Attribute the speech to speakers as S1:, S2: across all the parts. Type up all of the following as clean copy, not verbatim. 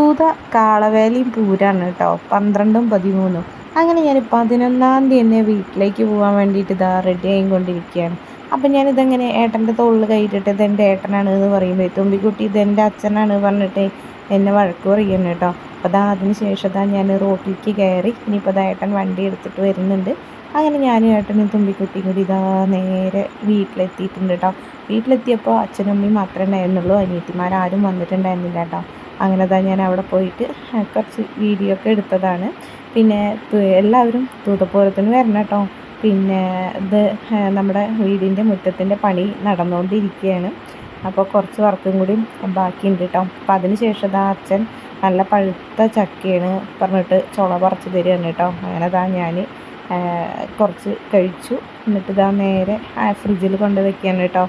S1: തൂത കാളവേലയും പൂരാണ് കേട്ടോ, 12ഉം 13ഉം. അങ്ങനെ ഞാൻ 11-ാം തീയതി തന്നെ വീട്ടിലേക്ക് പോകാൻ വേണ്ടിയിട്ട് ഇതാ റെഡി ആയിക്കൊണ്ടിരിക്കുകയാണ്. അപ്പം ഞാനിതെങ്ങനെ ഏട്ടൻ്റെ തോളിൽ കൈയിട്ടിട്ട് ഇതെൻ്റെ ഏട്ടനാണ് എന്ന് പറയുമ്പോൾ തുമ്പിക്കുട്ടി ഇതെൻ്റെ അച്ഛനാണ് പറഞ്ഞിട്ട് എന്നെ വഴക്ക് പറയുന്നു കേട്ടോ. അപ്പോൾ അതാ അതിന് ശേഷം ഞാൻ റോട്ടിലേക്ക് കയറി. ഇനിയിപ്പോൾ അതാ ഏട്ടൻ വണ്ടി എടുത്തിട്ട് വരുന്നുണ്ട്. അങ്ങനെ ഞാനും ഏട്ടനും തുമ്പിക്കുട്ടിയും കൂടി ഇതാ നേരെ വീട്ടിലെത്തിയിട്ടുണ്ട് കേട്ടോ. വീട്ടിലെത്തിയപ്പോൾ അച്ഛനും അമ്മയും മാത്രമേ ഉണ്ടായിരുന്നുള്ളൂ, അനിയത്തിമാരാരും വന്നിട്ടുണ്ടായിരുന്നില്ല കേട്ടോ. അങ്ങനെ ഞാൻ അവിടെ പോയിട്ട് കുറച്ച് വീഡിയോ ഒക്കെ എടുത്തതാണ്. പിന്നെ എല്ലാവരും തൂതപ്പൂരത്തിന് വരണം കേട്ടോ. പിന്നെ ഇത് നമ്മുടെ വീടിൻ്റെ മുറ്റത്തിൻ്റെ പണി നടന്നുകൊണ്ടിരിക്കുകയാണ്. അപ്പോൾ കുറച്ച് വർക്കും കൂടി ബാക്കിയുണ്ട് കേട്ടോ. അപ്പോൾ അതിന് ശേഷം അച്ഛൻ നല്ല പഴുത്ത ചക്കയാണ് പറഞ്ഞിട്ട് ചുള പറിച്ച് തരികയാണ് കേട്ടോ. അങ്ങനെ ഞാൻ കുറച്ച് കഴിച്ചു. എന്നിട്ട് നേരെ ഫ്രിഡ്ജിൽ കൊണ്ട് വയ്ക്കുകയാണ് കേട്ടോ.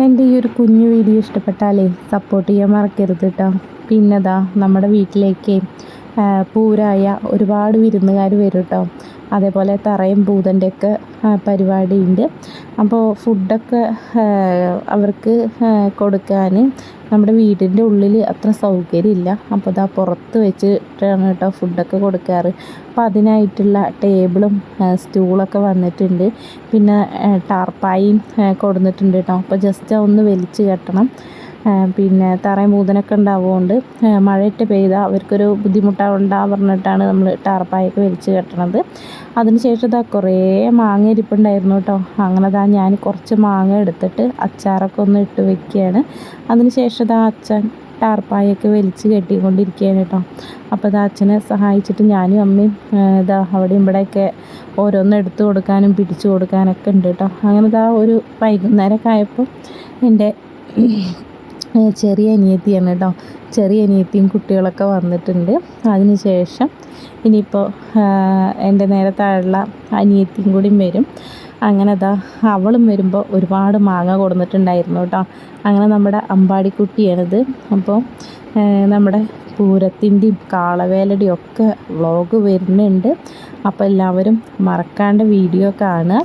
S1: എൻ്റെ ഈ ഒരു കുഞ്ഞു വീഡിയോ ഇഷ്ടപ്പെട്ടാലേ സപ്പോർട്ട് ചെയ്യാൻ മറക്കരുത് കേട്ടോ. പിന്നെ നമ്മുടെ വീട്ടിലേക്ക് പൂരായ ഒരുപാട് വിരുന്നുകാർ വരും കേട്ടോ. അതേപോലെ തറയും പൂതൻ്റെയൊക്കെ പരിപാടിയുണ്ട്. അപ്പോൾ ഫുഡൊക്കെ അവർക്ക് കൊടുക്കാൻ നമ്മുടെ വീടിൻ്റെ ഉള്ളിൽ അത്ര സൗകര്യമില്ല. അപ്പോൾ പുറത്ത് വെച്ചിട്ടാണ് കേട്ടോ ഫുഡൊക്കെ കൊടുക്കാറ്. അപ്പോൾ അതിനായിട്ടുള്ള ടേബിളും സ്റ്റൂളൊക്കെ വന്നിട്ടുണ്ട്. പിന്നെ ടാർപ്പായും കൊടുത്തിട്ടുണ്ട് കേട്ടോ. അപ്പോൾ ജസ്റ്റ് ഒന്ന് വലിച്ച് കെട്ടണം. പിന്നെ തറയും പൂതനൊക്കെ ഉണ്ടാവുകൊണ്ട് മഴയിട്ട് പെയ്താൽ അവർക്കൊരു ബുദ്ധിമുട്ടാവണ്ട പറഞ്ഞിട്ടാണ് നമ്മൾ ടാർപ്പായൊക്കെ വലിച്ച് കെട്ടണത്. അതിന് ശേഷം കുറേ മാങ്ങ ഇരിപ്പുണ്ടായിരുന്നു കേട്ടോ. അങ്ങനെ ഞാൻ കുറച്ച് മാങ്ങ എടുത്തിട്ട് അച്ചാറൊക്കെ ഒന്ന് ഇട്ട് വെക്കുകയാണ്. അതിന് ശേഷം അച്ഛൻ ടാർപ്പായൊക്കെ വലിച്ച് കെട്ടിക്കൊണ്ടിരിക്കുകയാണ് കേട്ടോ. അപ്പോൾ അച്ഛനെ സഹായിച്ചിട്ട് ഞാനും അമ്മയും അവിടെയും ഇവിടെയൊക്കെ ഓരോന്ന് എടുത്തു കൊടുക്കാനും പിടിച്ചു കൊടുക്കാനൊക്കെ ഉണ്ട് കേട്ടോ. അങ്ങനെ ഒരു വൈകുന്നേരമൊക്കെ ആയപ്പോൾ എൻ്റെ ചെറിയ അനിയത്തിയാണ് കേട്ടോ. ചെറിയ അനിയത്തിയും കുട്ടികളൊക്കെ വന്നിട്ടുണ്ട്. അതിന് ശേഷം ഇനിയിപ്പോൾ എൻ്റെ നേരെ താഴെയുള്ള അനിയത്തിയും കൂടിയും വരും. അങ്ങനെ അവളും വരുമ്പോൾ ഒരുപാട് മാങ്ങ കൊടുത്തിട്ടുണ്ടായിരുന്നു കേട്ടോ. അങ്ങനെ നമ്മുടെ അമ്പാടിക്കുട്ടിയാണിത്. അപ്പോൾ നമ്മുടെ പൂരത്തിൻ്റെയും കാളവേലയുടെയും ഒക്കെ വ്ളോഗ് വരുന്നുണ്ട്. അപ്പോൾ എല്ലാവരും മറക്കാണ്ട് വീഡിയോ കാണുക.